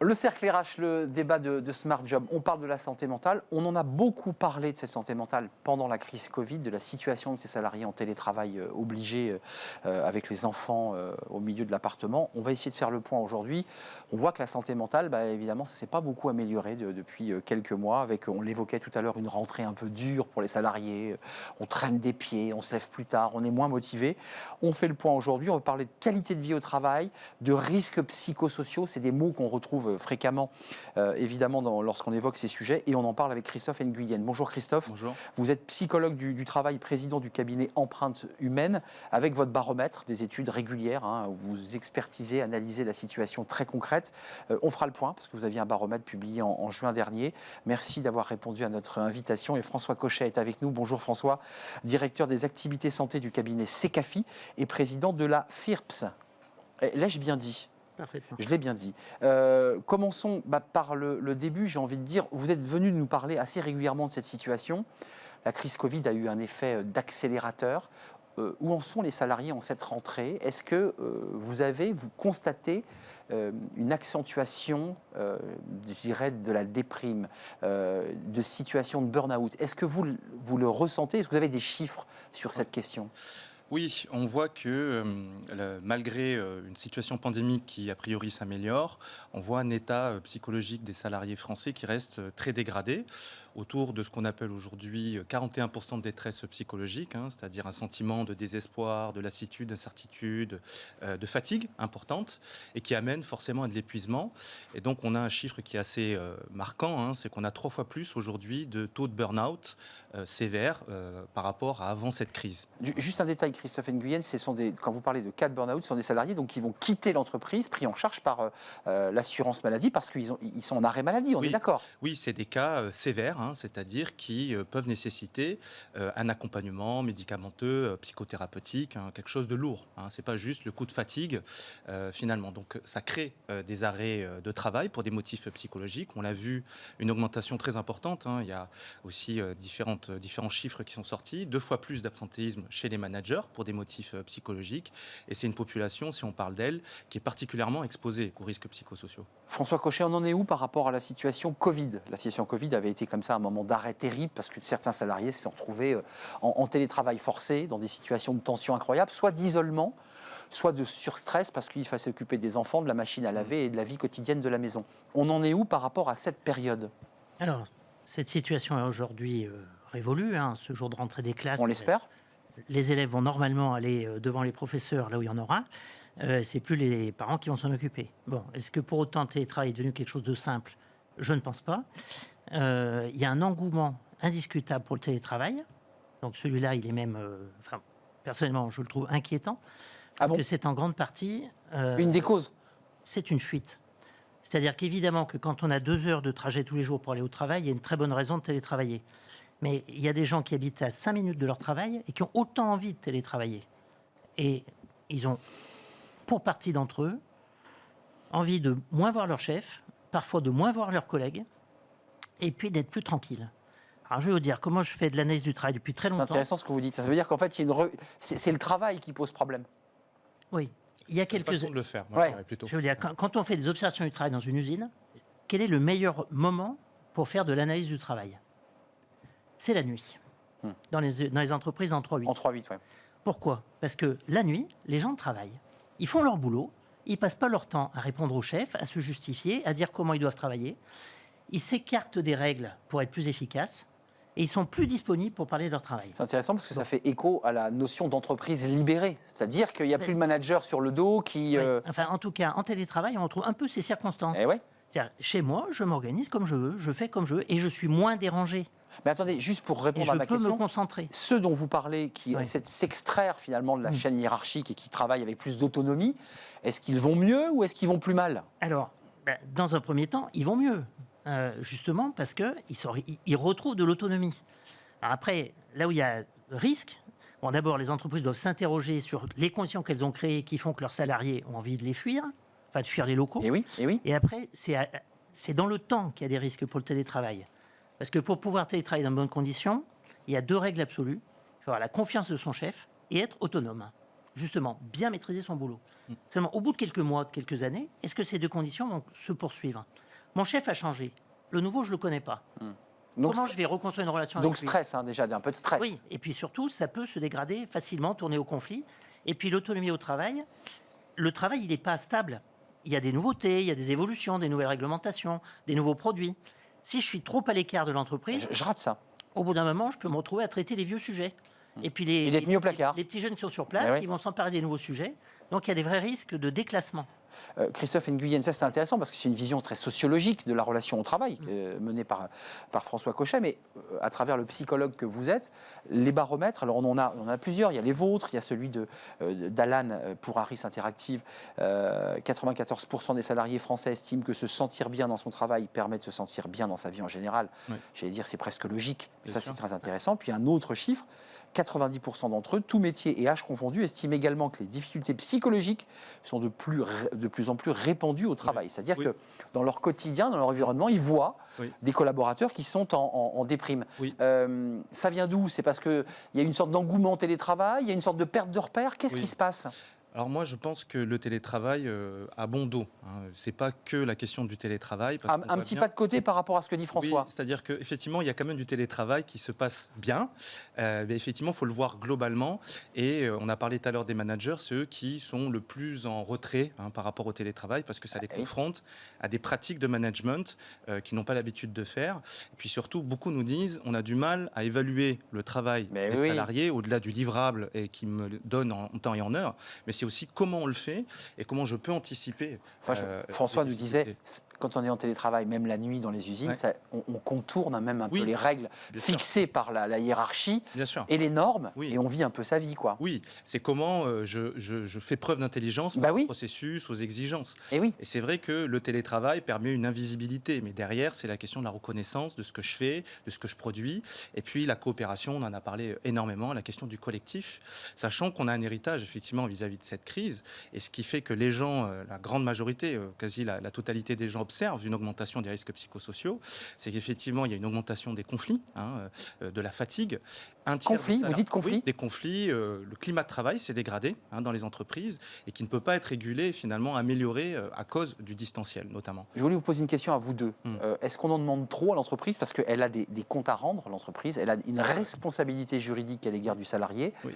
Le cercle RH, le débat de Smart Job, on parle de la santé mentale. On en a beaucoup parlé de cette santé mentale pendant la crise Covid, de la situation de ces salariés en télétravail obligés avec les enfants au milieu de l'appartement. On va essayer de faire le point aujourd'hui. On voit que la santé mentale, évidemment, ça ne s'est pas beaucoup amélioré depuis quelques mois. Avec, on l'évoquait tout à l'heure, une rentrée un peu dure pour les salariés. On traîne des pieds, on se lève plus tard, on est moins motivé. On fait le point aujourd'hui. On va parler de qualité de vie au travail, de risques psychosociaux. C'est des mots qu'on retrouve fréquemment, évidemment, lorsqu'on évoque ces sujets. Et on en parle avec Christophe Nguyen. Bonjour Christophe. Bonjour. Vous êtes psychologue du travail, président du cabinet Empreinte Humaine, avec votre baromètre, des études régulières, où vous expertisez, analysez la situation très concrète. On fera le point, parce que vous aviez un baromètre publié en juin dernier. Merci d'avoir répondu à notre invitation. Et François Cochet est avec nous. Bonjour François, directeur des activités santé du cabinet Secafi et président de la FIRPS. L'ai-je bien dit ? Parfaitement. Je l'ai bien dit. Commençons par le début, j'ai envie de dire. Vous êtes venu nous parler assez régulièrement de cette situation. La crise Covid a eu un effet d'accélérateur. Où en sont les salariés en cette rentrée ? Est-ce que vous constatez une accentuation, je dirais, de la déprime, de situations de burn-out ? Est-ce que vous le ressentez ? Est-ce que vous avez des chiffres sur cette question ? Oui, on voit que malgré une situation pandémique qui a priori s'améliore, on voit un état psychologique des salariés français qui reste très dégradé, autour de ce qu'on appelle aujourd'hui 41% de détresse psychologique, c'est-à-dire un sentiment de désespoir, de lassitude, d'incertitude, de fatigue importante, et qui amène forcément à de l'épuisement. Et donc on a un chiffre qui est assez marquant, c'est qu'on a 3 fois plus aujourd'hui de taux de burn-out sévère par rapport à avant cette crise. Juste un détail, Christophe Nguyen, quand vous parlez de cas de burn-out, ce sont des salariés qui vont quitter l'entreprise, pris en charge par l'assurance maladie, parce qu'ils sont en arrêt maladie, on est d'accord ? Oui, c'est des cas sévères, c'est-à-dire qui peuvent nécessiter un accompagnement médicamenteux, psychothérapeutique, quelque chose de lourd. C'est pas juste le coup de fatigue, finalement. Donc ça crée des arrêts de travail pour des motifs psychologiques. On l'a vu, une augmentation très importante. Il y a aussi différents chiffres qui sont sortis. 2 fois plus d'absentéisme chez les managers pour des motifs psychologiques. Et c'est une population, si on parle d'elle, qui est particulièrement exposée aux risques psychosociaux. François Cochet, on en est où par rapport à la situation Covid ? La situation Covid avait été comme ça un moment d'arrêt terrible parce que certains salariés se sont retrouvés en télétravail forcé, dans des situations de tension incroyables, soit d'isolement, soit de surstress parce qu'il fallait s'occuper des enfants, de la machine à laver et de la vie quotidienne de la maison. On en est où par rapport à cette période ? Alors, cette situation est aujourd'hui révolue, ce jour de rentrée des classes. On l'espère. Les élèves vont normalement aller devant les professeurs, là où il y en aura. C'est plus les parents qui vont s'en occuper. Bon, est-ce que pour autant le télétravail est devenu quelque chose de simple ? Je ne pense pas. Il y a un engouement indiscutable pour le télétravail. Donc celui-là, il est même, personnellement, je le trouve inquiétant. Parce que c'est en grande partie... une des causes ? C'est une fuite. C'est-à-dire qu'évidemment que quand on a 2 heures de trajet tous les jours pour aller au travail, il y a une très bonne raison de télétravailler. Mais il y a des gens qui habitent à 5 minutes de leur travail et qui ont autant envie de télétravailler. Et ils ont, pour partie d'entre eux, envie de moins voir leur chef, parfois de moins voir leurs collègues, et puis d'être plus tranquille. Alors je vais vous dire, comment je fais de l'analyse du travail depuis très longtemps. C'est intéressant ce que vous dites. Ça veut dire qu'en fait, c'est le travail qui pose problème. Oui. Il y a quelques façon de le faire. Plutôt. Je veux dire, quand on fait des observations du travail dans une usine, quel est le meilleur moment pour faire de l'analyse du travail ? C'est la nuit. Dans les entreprises en 3-8. En 3-8, oui. Pourquoi ? Parce que la nuit, les gens travaillent. Ils font leur boulot. Ils ne passent pas leur temps à répondre au chef, à se justifier, à dire comment ils doivent travailler. Ils s'écartent des règles pour être plus efficaces. Et ils sont plus disponibles pour parler de leur travail. C'est intéressant parce que ça fait écho à la notion d'entreprise libérée. C'est-à-dire qu'il n'y a plus le manager sur le dos qui... Oui. Enfin, en tout cas, en télétravail, on retrouve un peu ces circonstances. Ouais. C'est-à-dire, chez moi, je m'organise comme je veux, je fais comme je veux, et je suis moins dérangé. Mais attendez, juste pour répondre à ma question... je peux me concentrer. Ceux dont vous parlez, qui essaient de s'extraire finalement de la chaîne hiérarchique et qui travaillent avec plus d'autonomie, est-ce qu'ils vont mieux ou est-ce qu'ils vont plus mal ? Alors, dans un premier temps, ils vont mieux. Justement parce qu'ils retrouvent de l'autonomie. Alors après, là où il y a risque, bon, d'abord, les entreprises doivent s'interroger sur les conditions qu'elles ont créées qui font que leurs salariés ont envie de les fuir, enfin de fuir les locaux. Et oui. Et après, c'est dans le temps qu'il y a des risques pour le télétravail. Parce que pour pouvoir télétravailler dans de bonnes conditions, il y a 2 règles absolues. Il faut avoir la confiance de son chef et être autonome. justement, bien maîtriser son boulot. Seulement, au bout de quelques mois, de quelques années, est-ce que ces deux conditions vont se poursuivre? Mon chef a changé. Le nouveau, je ne le connais pas. Donc, Comment je vais reconstruire une relation donc avec lui? stress, hein, déjà, un peu de stress. Oui, et puis surtout, ça peut se dégrader facilement, tourner au conflit. Et puis l'autonomie au travail, le travail, il n'est pas stable. Il y a des nouveautés, il y a des évolutions, des nouvelles réglementations, des nouveaux produits. Si je suis trop à l'écart de l'entreprise, Je rate ça. au bout d'un moment, je peux me retrouver à traiter les vieux sujets. Et puis Il est mis au placard. les petits jeunes qui sont sur place, Eh oui. ils vont s'emparer des nouveaux sujets. Donc il y a des vrais risques de déclassement. Christophe Nguyen, ça c'est intéressant parce que c'est une vision très sociologique de la relation au travail menée par François Cochet, mais à travers le psychologue que vous êtes, les baromètres, alors on en a plusieurs, il y a les vôtres, il y a celui d'Alan pour Harris Interactive, 94% des salariés français estiment que se sentir bien dans son travail permet de se sentir bien dans sa vie en général. Oui. J'allais dire c'est presque logique, Bien ça sûr. c'est très intéressant. Puis un autre chiffre, 90% d'entre eux, tous métiers et âges confondus, estiment également que les difficultés psychologiques sont de plus en plus répandues au travail. C'est-à-dire Oui. que dans leur quotidien, dans leur environnement, ils voient Oui. des collaborateurs qui sont en déprime. Oui. Ça vient d'où? C'est parce qu'il y a une sorte d'engouement au télétravail, il y a une sorte de perte de repères. Qu'est-ce Oui. qui se passe? Alors moi, je pense que le télétravail a bon dos. C'est pas que la question du télétravail. Parce qu'on Un voit petit bien- pas de côté par rapport à ce que dit François. Oui, c'est-à-dire qu'effectivement, il y a quand même du télétravail qui se passe bien. Mais effectivement, il faut le voir globalement. Et on a parlé tout à l'heure des managers, c'est eux qui sont le plus en retrait par rapport au télétravail parce que ça les oui. confronte à des pratiques de management qu'ils n'ont pas l'habitude de faire. Et puis surtout, beaucoup nous disent on a du mal à évaluer le travail Mais des oui. salariés au-delà du livrable et qui me le donne en temps et en heure. Mais c'est aussi comment on le fait et comment je peux anticiper. Enfin, François les nous disait, difficultés. quand on est en télétravail, même la nuit dans les usines, Ouais. on contourne même un Oui, peu les règles bien sûr. fixées par la hiérarchie Bien sûr. et les normes, Oui. et on vit un peu sa vie, quoi. Oui, c'est comment je fais preuve d'intelligence Bah face oui. au processus, aux exigences. Et oui. Et c'est vrai que le télétravail permet une invisibilité, mais derrière, c'est la question de la reconnaissance de ce que je fais, de ce que je produis, et puis la coopération, on en a parlé énormément, la question du collectif, sachant qu'on a un héritage, effectivement, vis-à-vis de cette crise, et ce qui fait que les gens, la grande majorité, quasi la totalité des gens observent une augmentation des risques psychosociaux, c'est qu'effectivement, il y a une augmentation des conflits, de la fatigue. Un tiers Conflits, des vous salariés- dites conflits? Oui, des conflits. Le climat de travail s'est dégradé dans les entreprises et qui ne peut pas être régulé, finalement amélioré à cause du distanciel, notamment. Je voulais vous poser une question à vous deux. Est-ce qu'on en demande trop à l'entreprise parce qu'elle a des comptes à rendre, l'entreprise, elle a une responsabilité juridique à l'égard du salarié. Oui.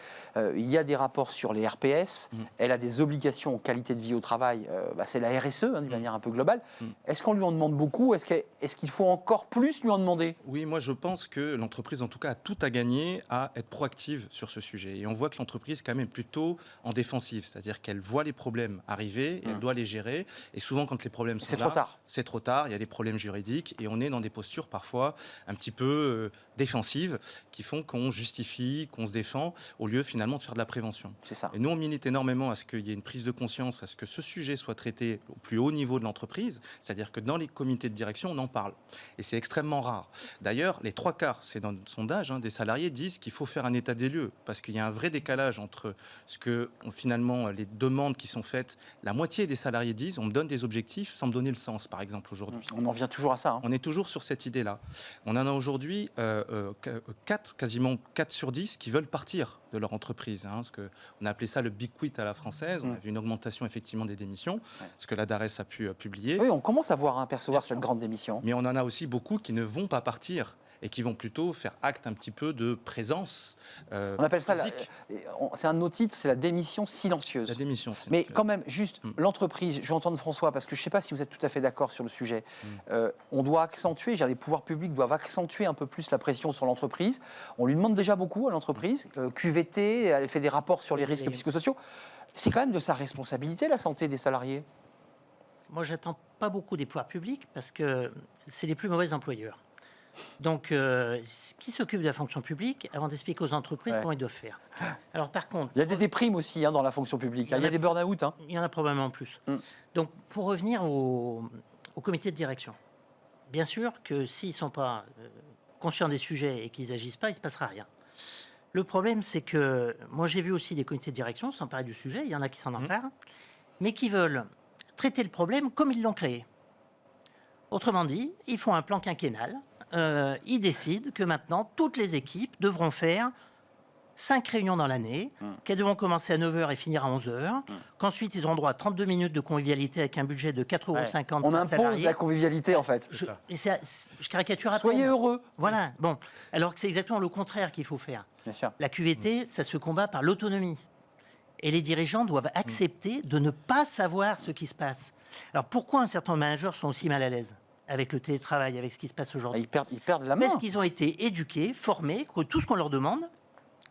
Il y a des rapports sur les RPS, elle a des obligations en qualité de vie au travail, c'est la RSE d'une manière un peu globale. Est-ce qu'on lui en demande beaucoup? Est-ce qu'il faut encore plus lui en demander? Oui, moi je pense que l'entreprise, en tout cas, a tout à gagner à être proactive sur ce sujet. Et on voit que l'entreprise, quand même, est plutôt en défensive, c'est-à-dire qu'elle voit les problèmes arriver et elle doit les gérer. Et souvent, quand les problèmes sont C'est là, trop tard. c'est trop tard, il y a des problèmes juridiques et on est dans des postures parfois un petit peu défensives qui font qu'on justifie, qu'on se défend, au lieu finalement de faire de la prévention. C'est ça. Et nous, on milite énormément à ce qu'il y ait une prise de conscience, à ce que ce sujet soit traité au plus haut niveau de l'entreprise, c'est-à-dire que dans les comités de direction, on en parle. Et c'est extrêmement rare. D'ailleurs, les 3/4, c'est dans le sondage, des salariés disent qu'il faut faire un état des lieux, parce qu'il y a un vrai décalage entre ce que, finalement, les demandes qui sont faites, la moitié des salariés disent, on me donne des objectifs sans me donner le sens, par exemple, aujourd'hui. On en vient toujours à ça. On est toujours sur cette idée-là. On en a aujourd'hui quasiment 4 sur 10 qui veulent partir de leur entreprise. Parce que on a appelé ça le big quit à la française. On a vu une augmentation effectivement des démissions, ce que la DARES a pu publier. Oui, on commence à voir, percevoir cette grande démission. Mais on en a aussi beaucoup qui ne vont pas partir et qui vont plutôt faire acte un petit peu de présence On appelle ça, physique. c'est un de nos titres, c'est la démission silencieuse. La démission. Mais quand même, juste, l'entreprise, je vais entendre François, parce que je ne sais pas si vous êtes tout à fait d'accord sur le sujet. On doit accentuer, les pouvoirs publics doivent accentuer un peu plus la pression sur l'entreprise. On lui demande déjà beaucoup à l'entreprise. QVT, elle fait des rapports sur les risques psychosociaux. C'est quand même de sa responsabilité, la santé des salariés. Moi, j'attends pas beaucoup des pouvoirs publics parce que c'est les plus mauvais employeurs. Donc, qui s'occupe de la fonction publique avant d'expliquer aux entreprises comment ils doivent faire? Alors, par contre... Il y a des déprimes aussi dans la fonction publique. Il y a des burn-out. Il y en a probablement plus. Donc, pour revenir au comité de direction, bien sûr que s'ils ne sont pas conscients des sujets et qu'ils n'agissent pas, il ne se passera rien. Le problème, c'est que moi, j'ai vu aussi des comités de direction s'emparer du sujet, il y en a qui s'en emparent, mais qui veulent traiter le problème comme ils l'ont créé. Autrement dit, ils font un plan quinquennal. Ils décident que maintenant, toutes les équipes devront faire 5 réunions dans l'année, qu'elles devront commencer à 9h et finir à 11h, qu'ensuite ils auront droit à 32 minutes de convivialité avec un budget de 4,50 € On par impose salarié. la convivialité, en fait. Je caricature à peine. Soyez heureux. Voilà, bon. Alors que c'est exactement le contraire qu'il faut faire. Bien sûr. La QVT, ça se combat par l'autonomie. Et les dirigeants doivent accepter de ne pas savoir ce qui se passe. Alors pourquoi un certain nombre de managers sont aussi mal à l'aise avec le télétravail, avec ce qui se passe aujourd'hui? Ils perdent la main. Parce qu'ils ont été éduqués, formés, que tout ce qu'on leur demande,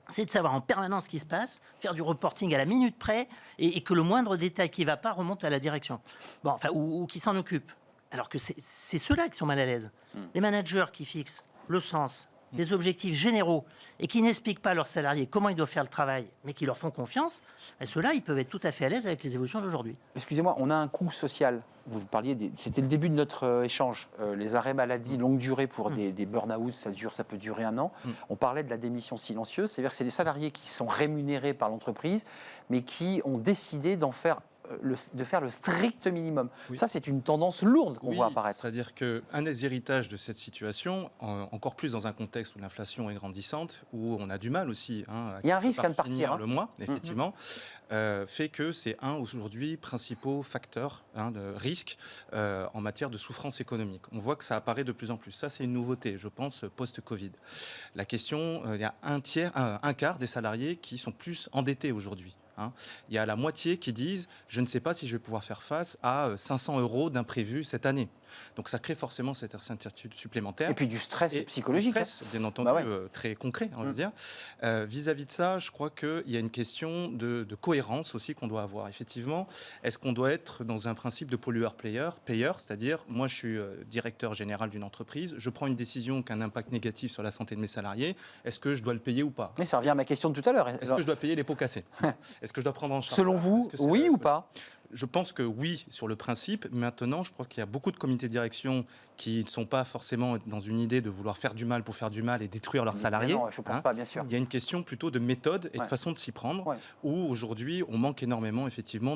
c'est de savoir en permanence ce qui se passe, faire du reporting à la minute près, et que le moindre détail qui ne va pas remonte à la direction. Bon, enfin, ou qui s'en occupe. Alors que c'est ceux-là qui sont mal à l'aise. Les managers qui fixent le sens, les objectifs généraux, et qui n'expliquent pas à leurs salariés comment ils doivent faire le travail, mais qui leur font confiance, ceux-là, ils peuvent être tout à fait à l'aise avec les évolutions d'aujourd'hui. Excusez-moi, on a un coût social. Vous parliez, c'était le début de notre échange. Les arrêts maladie longue durée pour des burn-out, ça peut durer 1 an. On parlait de la démission silencieuse, c'est-à-dire que c'est des salariés qui sont rémunérés par l'entreprise, mais qui ont décidé de faire le strict minimum. Oui. Ça, c'est une tendance lourde qu'on voit apparaître. C'est-à-dire qu'un des héritages de cette situation, encore plus dans un contexte où l'inflation est grandissante, où on a du mal aussi il y a un risque à ne partir. Le mois, effectivement, fait que c'est un aujourd'hui principaux facteurs de risque en matière de souffrance économique. On voit que ça apparaît de plus en plus. Ça, c'est une nouveauté, je pense, post-Covid. La question, il y a un quart des salariés qui sont plus endettés aujourd'hui. Il y a la moitié qui disent « je ne sais pas si je vais pouvoir faire face à 500 € d'imprévu cette année ». Donc ça crée forcément cette incertitude supplémentaire. Et puis du stress psychologique. Du stress, bien entendu, très concret, on va dire. Vis-à-vis de ça, je crois qu'il y a une question de cohérence aussi qu'on doit avoir. Effectivement, est-ce qu'on doit être dans un principe de pollueur-payeur, c'est-à-dire, moi je suis directeur général d'une entreprise, je prends une décision qui a un impact négatif sur la santé de mes salariés, est-ce que je dois le payer ou pas? Mais ça revient à ma question de tout à l'heure. Est-ce que je dois payer les pots cassés? Est-ce que je dois prendre en charge? Selon vous, oui ou pas? Je pense que oui, sur le principe. Maintenant, je crois qu'il y a beaucoup de comités de direction qui ne sont pas forcément dans une idée de vouloir faire du mal pour faire du mal et détruire leurs salariés. Non, je ne pense pas, bien sûr. Il y a une question plutôt de méthode et de façon de s'y prendre, où aujourd'hui, on manque énormément, effectivement,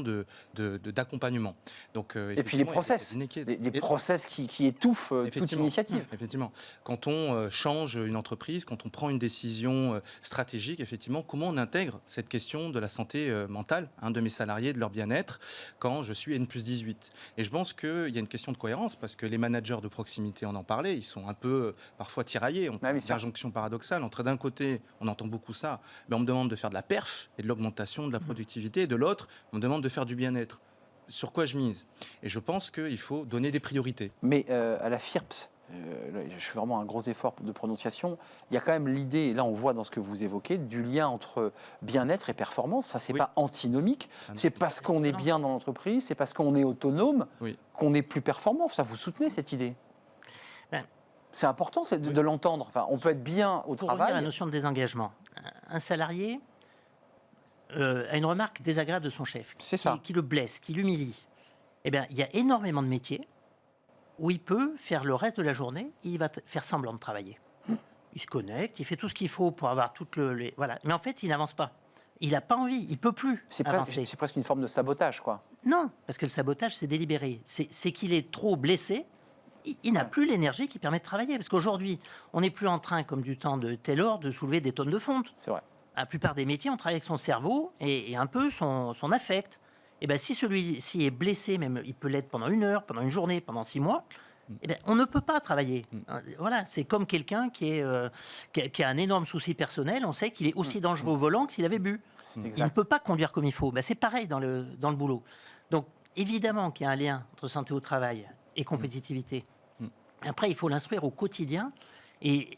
d'accompagnement. Donc, et puis les process, les process qui étouffent toute initiative. Effectivement. Quand on change une entreprise, quand on prend une décision stratégique, effectivement, comment on intègre cette question de la santé mentale de mes salariés, de leur bien-être, quand je suis N+18. Et je pense qu'il y a une question de cohérence, parce que les managers de proximité, on en parlait, ils sont un peu parfois tiraillés. On a une injonction paradoxale entre, d'un côté, on entend beaucoup ça, mais on me demande de faire de la perf et de l'augmentation de la productivité, et de l'autre, on me demande de faire du bien-être. Sur quoi je mise? Et je pense qu'il faut donner des priorités. Mais à la FIRPS, je fais vraiment un gros effort de prononciation, il y a quand même l'idée, et là on voit dans ce que vous évoquez, du lien entre bien-être et performance. Ça, c'est pas antinomique, c'est parce qu'on est bien dans l'entreprise, c'est parce qu'on est autonome qu'on est plus performant. Ça, vous soutenez cette idée? C'est important de l'entendre. Enfin, on peut être bien au travail. Pour revenir à la notion de désengagement, un salarié a une remarque désagréable de son chef, qui le blesse, qui l'humilie. Eh bien, il y a énormément de métiers où il peut faire le reste de la journée, il va faire semblant de travailler. Il se connecte, il fait tout ce qu'il faut pour avoir toutes les... Voilà. Mais en fait, il n'avance pas. Il n'a pas envie, il ne peut plus avancer. C'est presque une forme de sabotage, quoi. Non, parce que le sabotage, c'est délibéré. C'est qu'il est trop blessé, il n'a plus l'énergie qui permet de travailler. Parce qu'aujourd'hui, on n'est plus en train, comme du temps de Taylor, de soulever des tonnes de fonte. C'est vrai. La plupart des métiers, on travaille avec son cerveau et un peu son affect. Et ben, si celui-ci est blessé, même il peut l'être pendant 1 heure, pendant une journée, pendant 6 mois, eh ben, on ne peut pas travailler. Voilà, c'est comme quelqu'un qui a un énorme souci personnel, on sait qu'il est aussi dangereux au volant que s'il avait bu. Il ne peut pas conduire comme il faut. Ben, c'est pareil dans le boulot. Donc, évidemment qu'il y a un lien entre santé au travail et compétitivité. Après, il faut l'instruire au quotidien et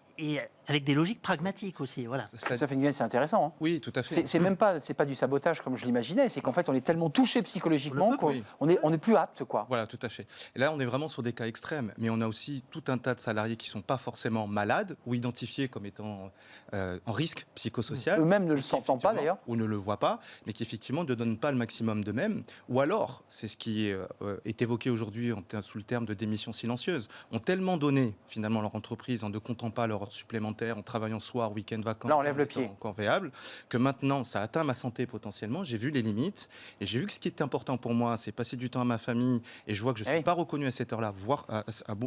avec des logiques pragmatiques aussi. Voilà. Ça fait c'est intéressant. Oui, tout à fait. C'est même pas du sabotage comme je l'imaginais, c'est qu'en fait on est tellement touché psychologiquement qu'on est plus apte, quoi. Voilà, tout à fait. Et là, on est vraiment sur des cas extrêmes, mais on a aussi tout un tas de salariés qui sont pas forcément malades ou identifiés comme étant en risque psychosocial. Eux-mêmes ne le sentent pas d'ailleurs. Ou ne le voient pas, mais qui effectivement ne donnent pas le maximum d'eux-mêmes. Ou alors, c'est ce qui est évoqué aujourd'hui sous le terme de démission silencieuse, ont tellement donné finalement leur entreprise en ne comptant pas leur heure supplémentaire supplémentaires en travaillant soir, week-end, vacances, Là, on lève le en étant pied. convéable, que maintenant, ça atteint ma santé potentiellement. J'ai vu les limites et j'ai vu que ce qui était important pour moi, c'est passer du temps à ma famille et je vois que je ne suis Oui. pas reconnu à cette heure-là, voire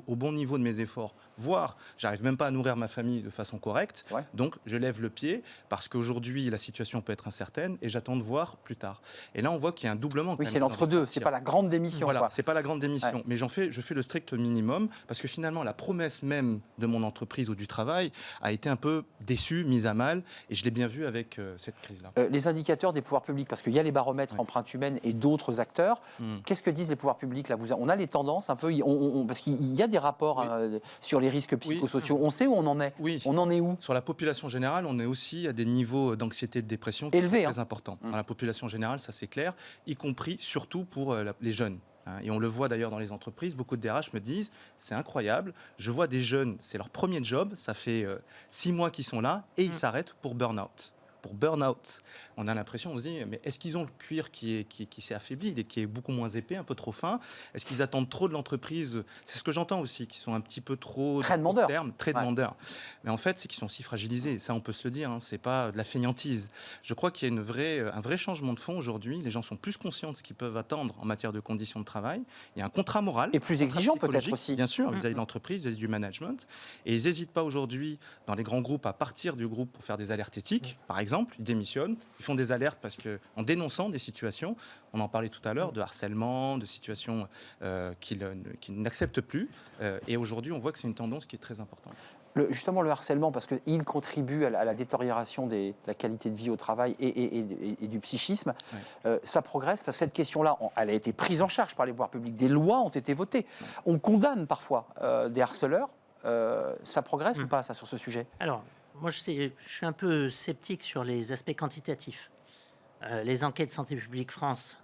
au bon niveau de mes efforts, voire j'arrive même pas à nourrir ma famille de façon correcte. C'est vrai. Donc, je lève le pied parce qu'aujourd'hui, la situation peut être incertaine et j'attends de voir plus tard. Et là, on voit qu'il y a un doublement. Oui, c'est l'entre-deux, c'est pas la grande démission. Voilà, Quoi. c'est pas la grande démission, Ouais. mais je fais le strict minimum parce que finalement, la promesse même de mon entreprise ou du travail a été un peu déçue, mise à mal, et je l'ai bien vu avec cette crise-là. Les indicateurs des pouvoirs publics, parce qu'il y a les baromètres Ouais. empreintes humaines et d'autres acteurs. Mm. Qu'est-ce que disent les pouvoirs publics là On a les tendances un peu, parce qu'il y a des rapports Oui. sur les risques psychosociaux. On sait où on en est. Oui. On en est où? Sur la population générale, on est aussi à des niveaux d'anxiété et de dépression qui Élevés, sont très hein. importants. Mm. Dans la population générale, ça c'est clair, y compris surtout pour les jeunes. Et on le voit d'ailleurs dans les entreprises, beaucoup de DRH me disent, c'est incroyable, je vois des jeunes, c'est leur premier job, ça fait 6 mois qu'ils sont là, et ils s'arrêtent pour burn-out. Pour burn-out, on a l'impression, on se dit, mais est-ce qu'ils ont le cuir qui s'est affaibli, et qui est beaucoup moins épais, un peu trop fin? Est-ce qu'ils attendent trop de l'entreprise? C'est ce que j'entends aussi, qu'ils sont un petit peu trop Très demandeurs. très Ouais. demandeurs. Mais en fait, c'est qu'ils sont aussi fragilisés. Ça, on peut se le dire. C'est pas de la fainéantise. Je crois qu'il y a un vrai changement de fond aujourd'hui. Les gens sont plus conscients de ce qu'ils peuvent attendre en matière de conditions de travail. Il y a un contrat moral. Et plus un contrat exigeant peut-être psychologique, aussi. Bien sûr, vis-à-vis de l'entreprise, vis-à-vis du management. Et ils n'hésitent pas aujourd'hui, dans les grands groupes, à partir du groupe pour faire des alertes éthiques. Par exemple, ils démissionnent. Ils font des alertes parce qu'en dénonçant des situations, on en parlait tout à l'heure, de harcèlement, de situations qu'ils n'acceptent plus. Et aujourd'hui, on voit que c'est une tendance qui est très importante. Justement, le harcèlement, parce qu'il contribue à la détérioration de la qualité de vie au travail et du psychisme, ça progresse, parce que cette question-là, elle a été prise en charge par les pouvoirs publics. Des lois ont été votées. On condamne parfois des harceleurs. Ça progresse ou pas, ça, sur ce sujet? Alors, moi, je suis un peu sceptique sur les aspects quantitatifs. Les enquêtes Santé publique France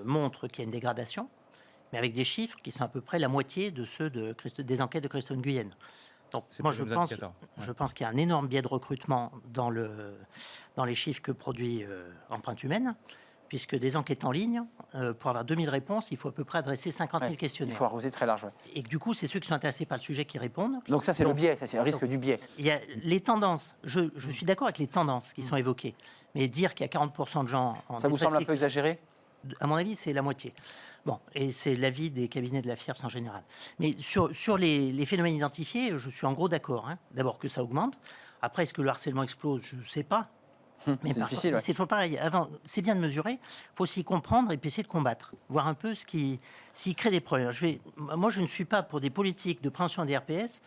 montrent qu'il y a une dégradation, mais avec des chiffres qui sont à peu près la moitié de ceux des enquêtes de Christophe Guyenne. Donc, C'est moi, pas je les mêmes pense, indicateurs. Ouais. je pense qu'il y a un énorme biais de recrutement dans les chiffres que produit Empreinte Humaine, puisque des enquêtes en ligne, pour avoir 2000 réponses, il faut à peu près adresser 50 000 Ouais, il questionnaires. faut arroser très large. Ouais. Et que du coup, c'est ceux qui sont intéressés par le sujet qui répondent. Donc ça, c'est le Donc, biais, ça, c'est le risque du biais. Il y a les tendances. Je suis d'accord avec les tendances qui sont évoquées. Mais dire qu'il y a 40% de gens en Ça vous semble un dépression, peu exagéré? à mon avis, c'est la moitié. Bon, et c'est l'avis des cabinets de la FIRPS en général. Mais sur les phénomènes identifiés, je suis en gros d'accord. Hein. D'abord que ça augmente. Après, est-ce que le harcèlement explose? Je ne sais pas. Mais C'est difficile, mais ouais. c'est toujours pareil. Avant, c'est bien de mesurer. Il faut aussi comprendre et puis essayer de combattre. Voir un peu s'il crée des problèmes. Moi, je ne suis pas pour des politiques de prévention des RPS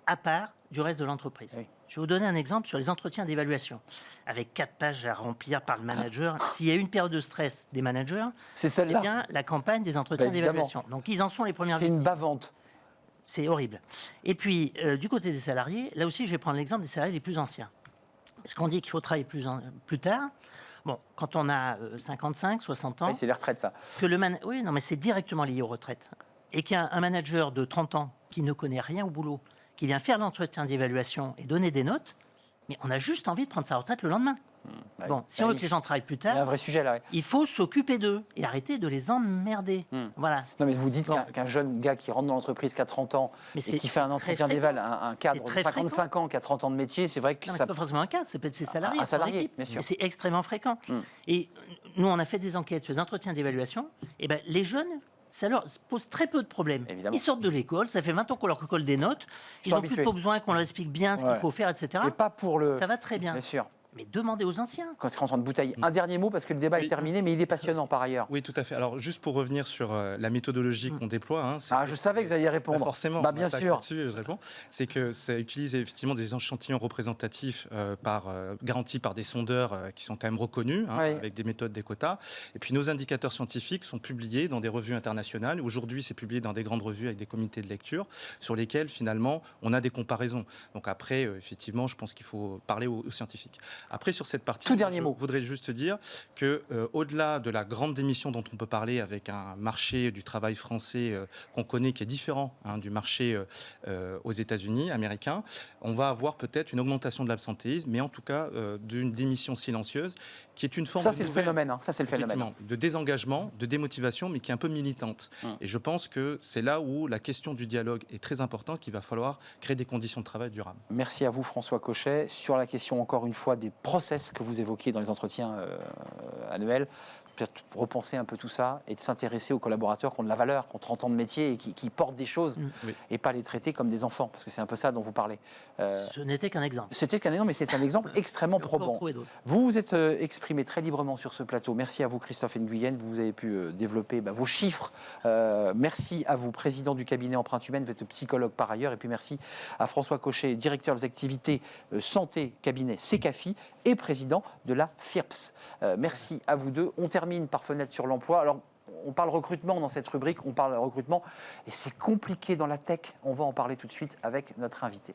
à part du reste de l'entreprise. Oui. Je vais vous donner un exemple sur les entretiens d'évaluation. Avec 4 pages à remplir par le manager, s'il y a une période de stress des managers, C'est eh celle-là. bien, la campagne des entretiens Bah, évidemment. d'évaluation. Donc, ils en sont les premières C'est une victimes. bavante. C'est horrible. Et puis, du côté des salariés, là aussi, je vais prendre l'exemple des salariés les plus anciens. Parce qu'on dit qu'il faut travailler plus tard. Bon, quand on a 55, 60 ans, Oui, c'est les retraites, ça. oui, non, mais c'est directement lié aux retraites. Et qu'il y a un manager de 30 ans qui ne connaît rien au boulot, qui vient faire l'entretien d'évaluation et donner des notes, mais on a juste envie de prendre sa retraite le lendemain. Bah, Bon, oui. si on veut que les gens travaillent plus Il y a un tard, vrai sujet là. Ouais. il faut s'occuper d'eux et arrêter de les emmerder. Voilà. Non, mais vous dites Bon. qu'un jeune gars qui rentre dans l'entreprise qui a 30 ans Mais et c'est qui fait un très entretien fréquent. d'éval, un cadre de C'est très 55 ans qui a 30 ans de métier, c'est vrai que Non, mais ça. c'est pas forcément un cadre, ça peut être ses salariés. Un salarié, son équipe. bien sûr. Mais c'est extrêmement fréquent. Et nous, on a fait des enquêtes sur les entretiens d'évaluation. Et ben, les jeunes, ça leur pose très peu de problèmes. Évidemment. Ils sortent de l'école, ça fait 20 ans qu'on leur colle des notes. Ils sont n'ont plus habitués. trop besoin qu'on leur explique bien ce Ouais. qu'il faut faire, etc. Et pas pour le. Ça va très bien. Bien sûr. Mais demandez aux anciens. Quand il rentre en bouteille. Un dernier mot, parce que le débat est Oui. terminé, mais il est passionnant par ailleurs. Oui, tout à fait. Alors, juste pour revenir sur la méthodologie qu'on déploie, hein, c'est Ah, je savais que vous alliez répondre. Pas forcément. Bah, on bien attaque sûr. là-dessus, je réponds. C'est que ça utilise effectivement des échantillons représentatifs garantis par des sondeurs qui sont quand même reconnus, hein, Oui. avec des méthodes, des quotas. Et puis nos indicateurs scientifiques sont publiés dans des revues internationales. Aujourd'hui, c'est publié dans des grandes revues avec des comités de lecture sur lesquels finalement on a des comparaisons. Donc après, effectivement, je pense qu'il faut parler aux scientifiques. Après, sur cette partie, Tout dernier mot. Je voudrais juste dire que au-delà de la grande démission dont on peut parler avec un marché du travail français qu'on connaît qui est différent du marché aux États-Unis, américain, on va avoir peut-être une augmentation de l'absentéisme, mais en tout cas d'une démission silencieuse qui est une forme ça, c'est le phénomène. Ça, c'est le phénomène. De désengagement, de démotivation, mais qui est un peu militante. Et je pense que c'est là où la question du dialogue est très importante, qu'il va falloir créer des conditions de travail durables. Merci à vous, François Cochet. Sur la question, encore une fois, des process que vous évoquiez dans les entretiens annuels, peut-être repenser un peu tout ça et de s'intéresser aux collaborateurs qui ont de la valeur, qui ont 30 ans de métier et qui portent des choses et pas les traiter comme des enfants, parce que c'est un peu ça dont vous parlez. Ce n'était qu'un exemple. C'était qu'un exemple, mais c'est un exemple extrêmement probant. Vous vous êtes exprimé très librement sur ce plateau. Merci à vous, Christophe Nguyen. Vous avez pu développer vos chiffres. Merci à vous, président du cabinet Empreinte Humaine. Vous êtes psychologue par ailleurs. Et puis merci à François Cochet, directeur des activités santé cabinet Secafi et président de la FIRPS. Merci à vous deux. On termine par fenêtre sur l'emploi. Alors, on parle recrutement dans cette rubrique. On parle recrutement et c'est compliqué dans la tech. On va en parler tout de suite avec notre invité.